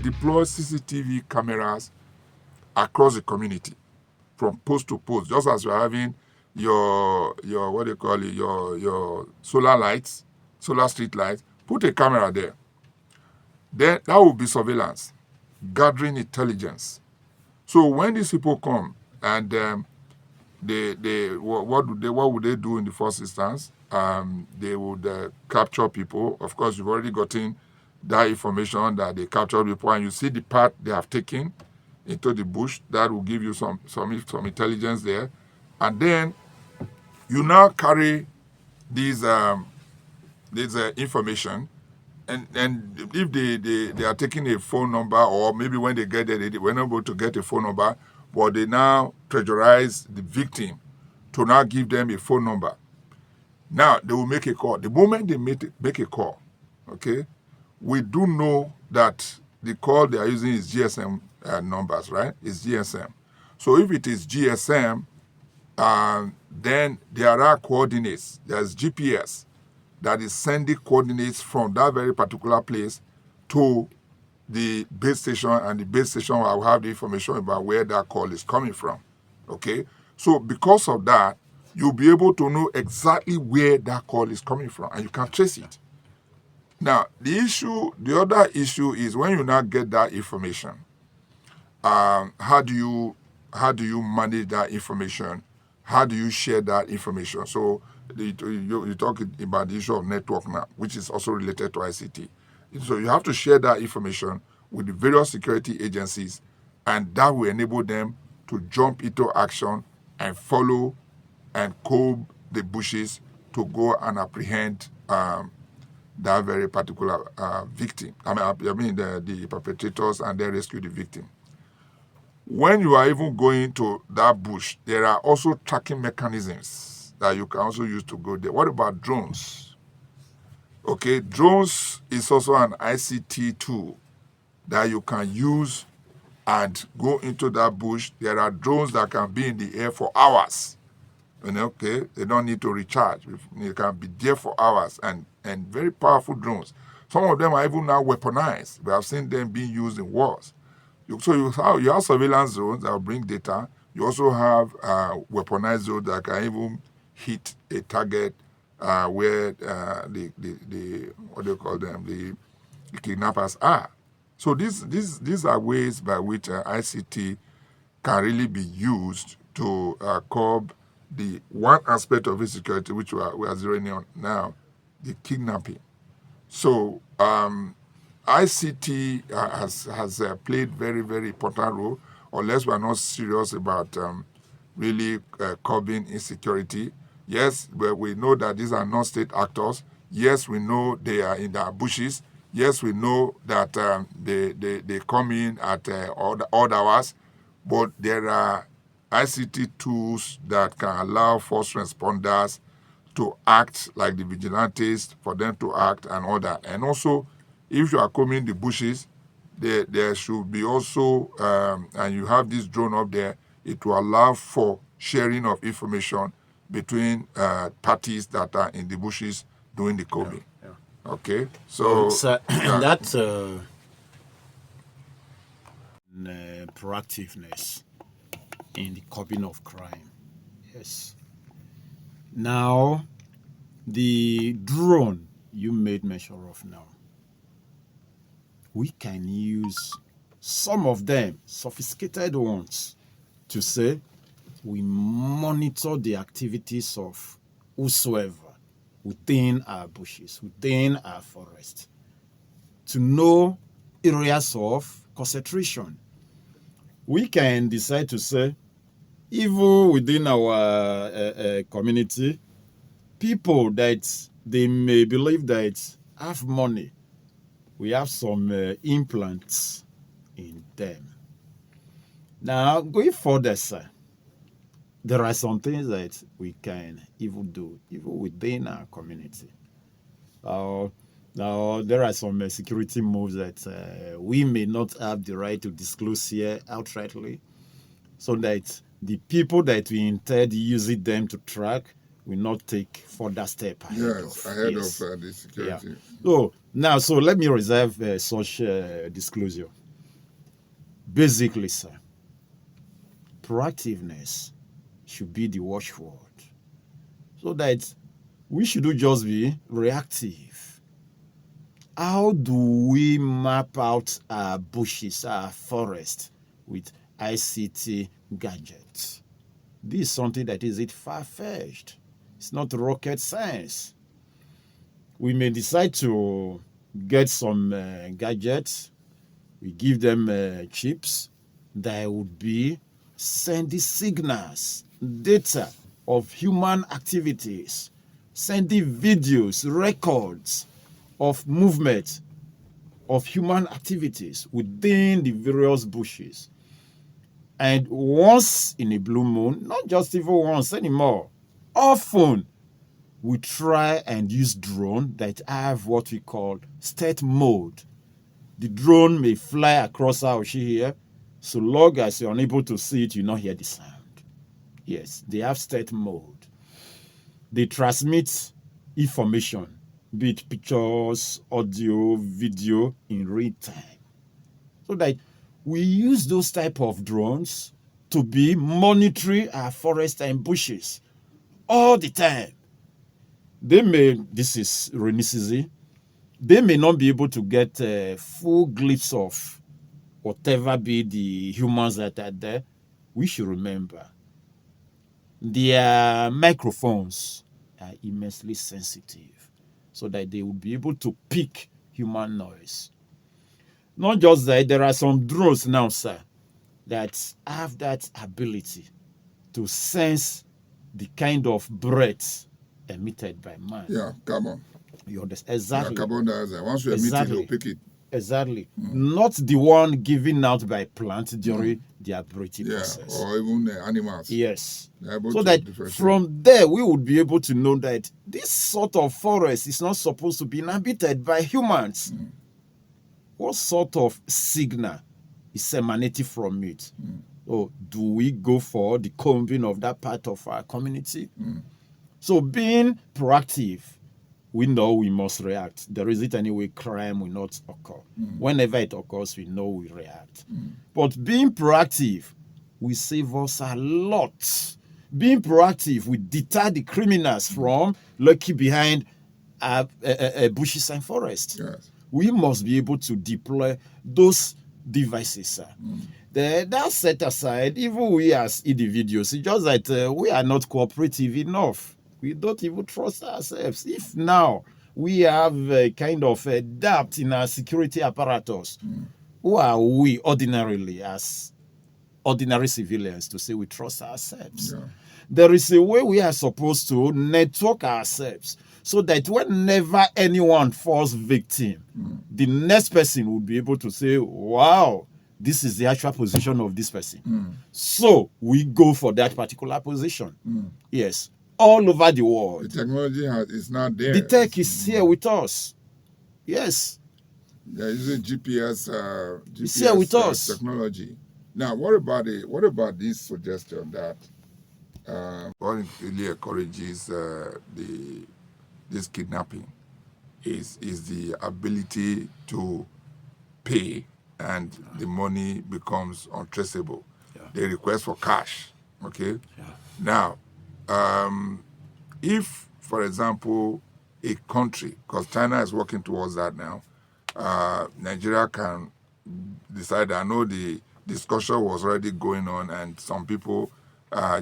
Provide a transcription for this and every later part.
Deploy CCTV cameras across the community, from post to post, just as you're having your what do you call it, your solar lights, solar street lights. Put a camera there. Then that will be surveillance, gathering intelligence. So when these people come and what would they do in the first instance? They would capture people. Of course, you've already gotten that information that they captured people, and you see the path they have taken into the bush. That will give you some intelligence there, and then you now carry these information, and if they are taking a phone number, or maybe when they get there they were not able to get a phone number, but they now pressurize the victim to now give them a phone number. Now they will make a call. The moment they make a call, okay, we do know that the call they are using is GSM numbers, right? It's GSM. So if it is GSM, then there are coordinates. There's GPS that is sending coordinates from that very particular place to the base station, and the base station will have the information about where that call is coming from. Okay? So because of that, you'll be able to know exactly where that call is coming from, and you can trace it. Now, the other issue is when you now get that information, how do you manage that information? How do you share that information? So you talk about the issue of network now, which is also related to ICT. So you have to share that information with the various security agencies, and that will enable them to jump into action and follow and comb the bushes to go and apprehend that very particular victim. I mean the perpetrators, and then rescue the victim. When you are even going to that bush, there are also tracking mechanisms that you can also use to go there. What about drones? Okay, drones is also an ICT tool that you can use and go into that bush. There are drones that can be in the air for hours. Okay, they don't need to recharge. They can be there for hours, and very powerful drones. Some of them are even now weaponized. We have seen them being used in wars. So you have surveillance zones that will bring data. You also have weaponized zones that can even hit a target where the what do you call them, the kidnappers are. So these are ways by which ICT can really be used to curb the one aspect of insecurity, which we are zeroing on now, the kidnapping. So ICT has played very, very important role, unless we are not serious about really curbing insecurity. Yes, but we know that these are not state actors. Yes, we know they are in the bushes. Yes, we know that they come in at odd hours, but there are ICT tools that can allow first responders to act like the vigilantes, for them to act and all that. And also, if you are combing the bushes, there should be also, and you have this drone up there, it will allow for sharing of information between parties that are in the bushes doing the combing. Yeah. Okay, so that's proactiveness in the curbing of crime. Yes. Now, the drone you made mention of now, we can use some of them, sophisticated ones, to say we monitor the activities of whosoever within our bushes, within our forest, to know areas of concentration. We can decide to say, even within our community, people that they may believe that have money, we have some implants in them. Now, going further, sir, there are some things that we can even do, even within our community. Now, there are some security moves that we may not have the right to disclose here outrightly, so that the people that we intend using them to track will not take further step ahead Yes, of. ahead Yes. of the security. So let me reserve such disclosure. Basically, sir, proactiveness should be the watchword, so that we shouldn't just be reactive. How do we map out our bushes, our forest with ICT gadgets? This is something that is far-fetched. It's not rocket science. We may decide to get some gadgets. We give them chips that would be sending signals, data of human activities, sending videos, records of movement of human activities within the various bushes. And once in a blue moon, not just even once anymore, often we try and use drone that have what we call stealth mode. The drone may fly across our here, so long as you're unable to see it, you not hear the sound. Yes, they have stealth mode. They transmit information, be it pictures, audio, video in real time. So that we use those type of drones to be monitoring our forests and bushes all the time. This is rainy season, they may not be able to get a full glimpse of whatever be the humans that are there. We should remember their microphones are immensely sensitive, so that they will be able to pick human noise. Not just that, there are some drones now, sir, that have that ability to sense the kind of breath emitted by man. Yeah, carbon. You understand? Exactly. Yeah, carbon dioxide. Once you emit Exactly. it, they'll pick it. Exactly. Not the one given out by plants during their breathing process. Or even animals. Yes. They're able So to that differentiate. from there we would be able to know that this sort of forest is not supposed to be inhabited by humans. What sort of signal is emanating from it? Or do we go for the combing of that part of our community? So being proactive, we know we must react. There isn't any way crime will not occur. Whenever it occurs, we know we react. But being proactive will save us a lot. Being proactive will deter the criminals from lurking behind bushes and forests. Yes. We must be able to deploy those devices, sir. That set aside, even we as individuals, it's just that we are not cooperative enough. We don't even trust ourselves. If now we have a kind of a doubt in our security apparatus, who are we ordinarily as ordinary civilians to say we trust ourselves? Yeah. There is a way we are supposed to network ourselves so that whenever anyone falls victim, the next person will be able to say, wow, this is the actual position of this person. So we go for that particular position. Yes. All over the world. The technology is not there. The tech is here with us. Yes. They're using GPS, It's here with us. technology. Now, what about this suggestion that what really encourages this kidnapping is the ability to pay and the money becomes untraceable. They request for cash. Okay. Now, if, for example, a country, because China is working towards that now, Nigeria can decide. I know the discussion was already going on, and some people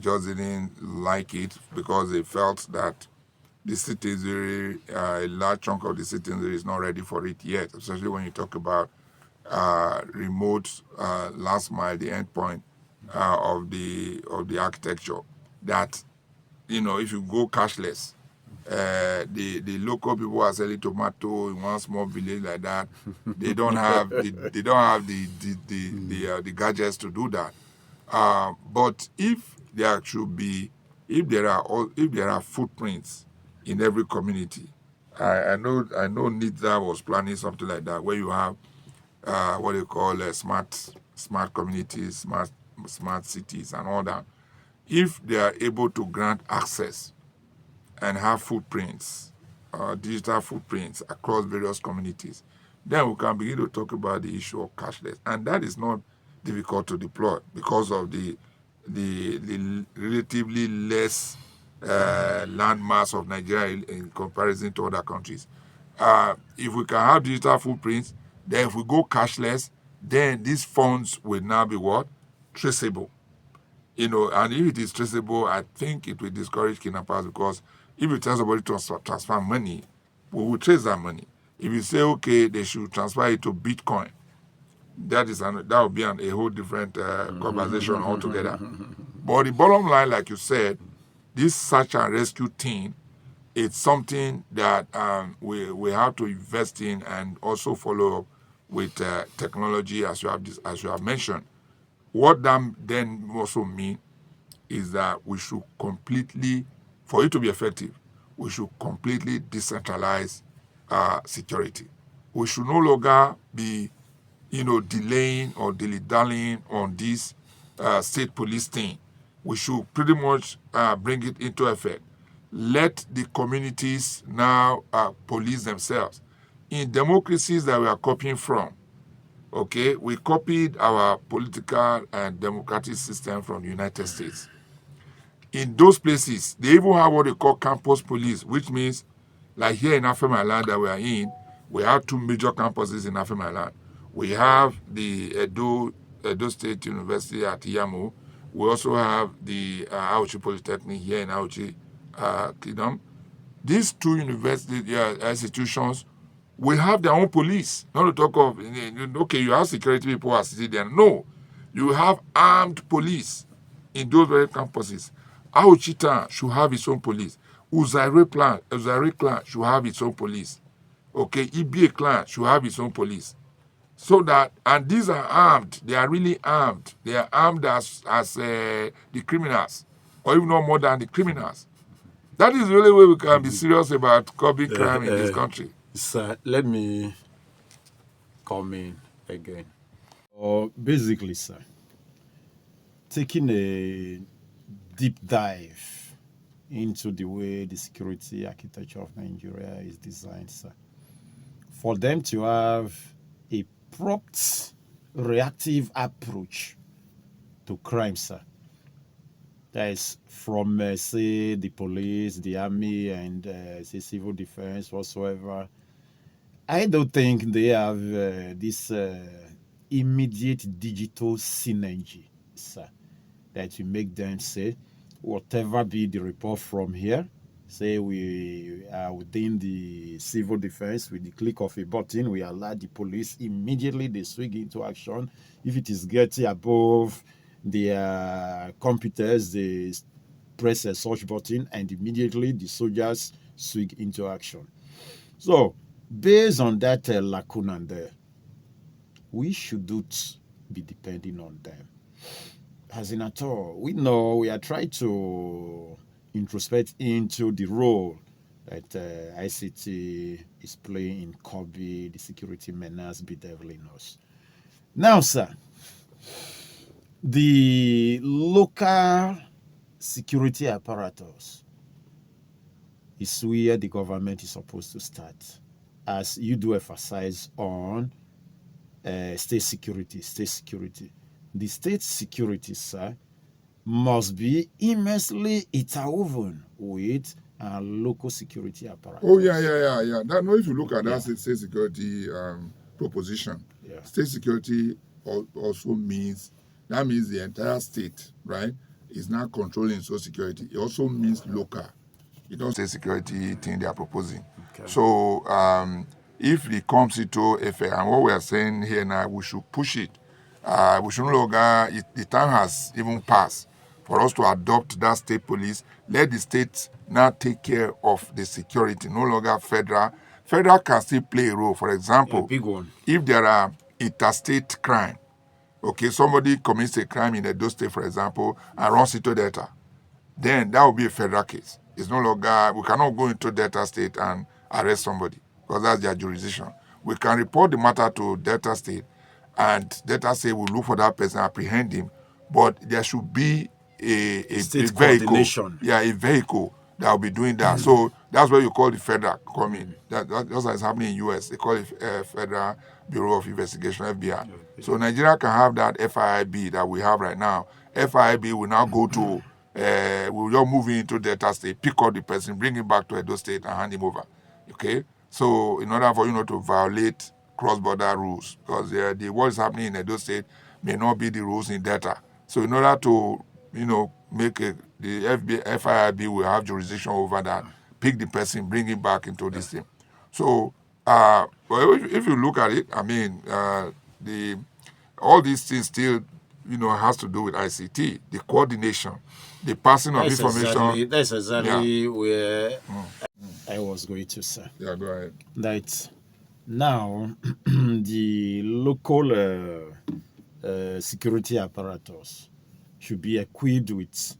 just didn't like it because they felt that the citizenry, a large chunk of the citizenry is not ready for it yet, especially when you talk about remote last mile, the endpoint of the architecture. That, if you go cashless, the local people are selling tomato in one small village like that. They don't have the gadgets to do that. But if there are footprints in every community, I know NITSA was planning something like that, where you have what they call smart communities, smart cities, and all that. If they are able to grant access and have footprints, digital footprints across various communities, then we can begin to talk about the issue of cashless. And that is not difficult to deploy because of the relatively less land mass of Nigeria in comparison to other countries. If we can have digital footprints, then if we go cashless, then these funds will now be what? Traceable. And if it is traceable, I think it will discourage kidnappers, because if you tell somebody to transfer money, we will trace that money. If you say, okay, they should transfer it to Bitcoin, that will be a whole different conversation altogether. But the bottom line, like you said, this search and rescue thing, it's something that we have to invest in and also follow up with technology, as you have mentioned. What that then also means is that we should completely, for it to be effective, we should completely decentralize security. We should no longer be, delaying or dilly-dallying on this state police thing. We should pretty much bring it into effect. Let the communities now police themselves. In democracies that we are copying from, okay, we copied our political and democratic system from the United States. In those places, they even have what they call campus police, which means, like here in Afemaland that we are in, we have two major campuses in Afemaland. We have the Edo State University at Yamo. We also have the Auchi Polytechnic here in Auchi Kingdom. These two university institutions will have their own police. Not to talk of, okay, you have security people who are sitting there. No, you have armed police in those very campuses. Auchita should have its own police. Uzare clan should have its own police. Okay, EBA clan should have its own police. So that, and these are armed. They are really armed. They are armed as the criminals, or even no more than the criminals. That is the only way we can be serious about curbing crime in this country. Sir, let me come in again. Basically, sir, taking a deep dive into the way the security architecture of Nigeria is designed, sir, for them to have a prompt, reactive approach to crime, sir, that is from, say, the police, the army, and say civil defense, whatsoever. I don't think they have this immediate digital synergy, sir, that will make them say, whatever be the report from here, say we are within the civil defense, with the click of a button, we alert the police, immediately they swing into action. If it is getting above their computers, they press a search button, and immediately the soldiers swing into action. So, based on that lacuna there, we shouldn't be depending on them. As in at all, we know we are trying to introspect into the role that ICT is playing in curbing the security menace bedeviling us. Now, sir, the local security apparatus is where the government is supposed to start, as you do emphasize on state security. The state security, sir, must be immensely interwoven with local security apparatus. Oh, yeah. Now, if you look at that state security proposition, state security also means the entire state, right, is now controlling social security. It also means local. It doesn't state security thing they are proposing. Okay. So if it comes into effect, and what we are saying here now, we should push it. We should no longer, the time has even passed for us to adopt that state police. Let the state now take care of the security, no longer federal. Federal can still play a role. For example, big one. If there are interstate crime, okay, somebody commits a crime in Edo State, for example, and runs into Delta, then that will be a federal case. It's no longer, we cannot go into Delta State and arrest somebody because that's their jurisdiction. We can report the matter to Delta State, and Delta State will look for that person, apprehend him, but there should be a state vehicle. coordination. Yeah, a vehicle that will be doing that. So that's where you call the federal coming. That just as happening in US. They call it Federal Bureau of Investigation, FBI. So Nigeria can have that FIB that we have right now. FIB will now go to, we'll just move into Delta State, pick up the person, bring him back to Edo State and hand him over. Okay? So in order for you not to violate cross-border rules, because what is happening in Edo State may not be the rules in Delta. So in order to, make the FIB will have jurisdiction over that, pick the person, bring him back into this thing. So, well, if you look at it, I mean, all these things still, has to do with ICT, the coordination, the passing of information. That's exactly where I was going to say. Yeah, go ahead. That now the local security apparatus should be equipped with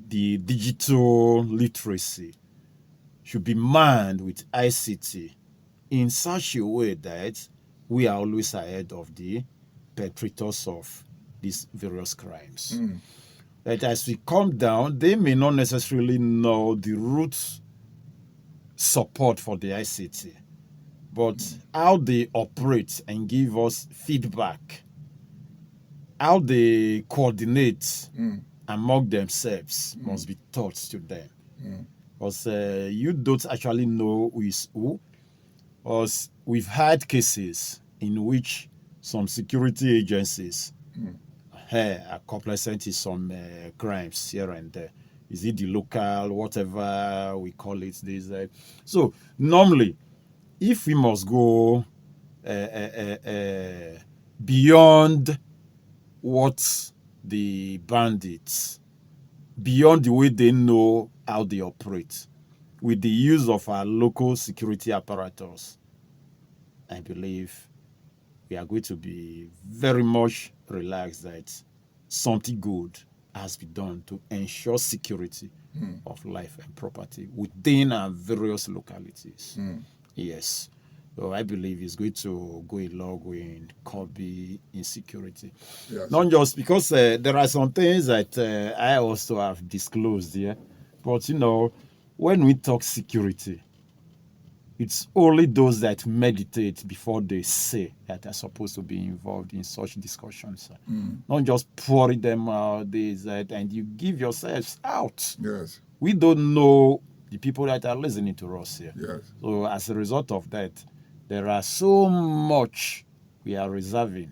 the digital literacy, should be manned with ICT in such a way that we are always ahead of the perpetrators of these various crimes. That as we come down, they may not necessarily know the root support for the ICT, but how they operate and give us feedback, how they coordinate among themselves must be taught to them. Because you don't actually know who is who. Because we've had cases in which some security agencies are complicit in some crimes here and there. Is it the local, whatever we call it these days? So normally, if we must go beyond what the bandits, beyond the way they know how they operate, with the use of our local security apparatus, I believe we are going to be very much relaxed that something good has been done to ensure security of life and property within our various localities. Yes. So I believe it's going to go a long way in curbing insecurity. Yes. Not just because there are some things that I also have disclosed here, but when we talk security, it's only those that meditate before they say that are supposed to be involved in such discussions. Not just pouring them out, and you give yourselves out. Yes. We don't know the people that are listening to us here. Yes. So as a result of that, there are so much we are reserving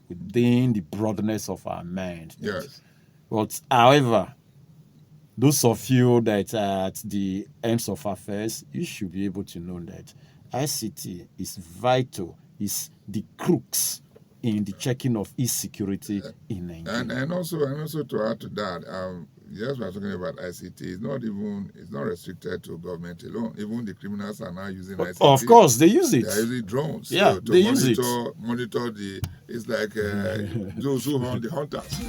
within the broadness of our mind. Yes. But however, those of you that are at the ends of affairs, you should be able to know that ICT is vital, is the crux in the checking of insecurity in Nigeria. And also to add to that, yes, we're talking about ICT. It's not restricted to government alone. Even the criminals are now using ICT. Of course, they use it. They are using drones. Yeah, to they use it. Monitor it's like those who hunt the hunters.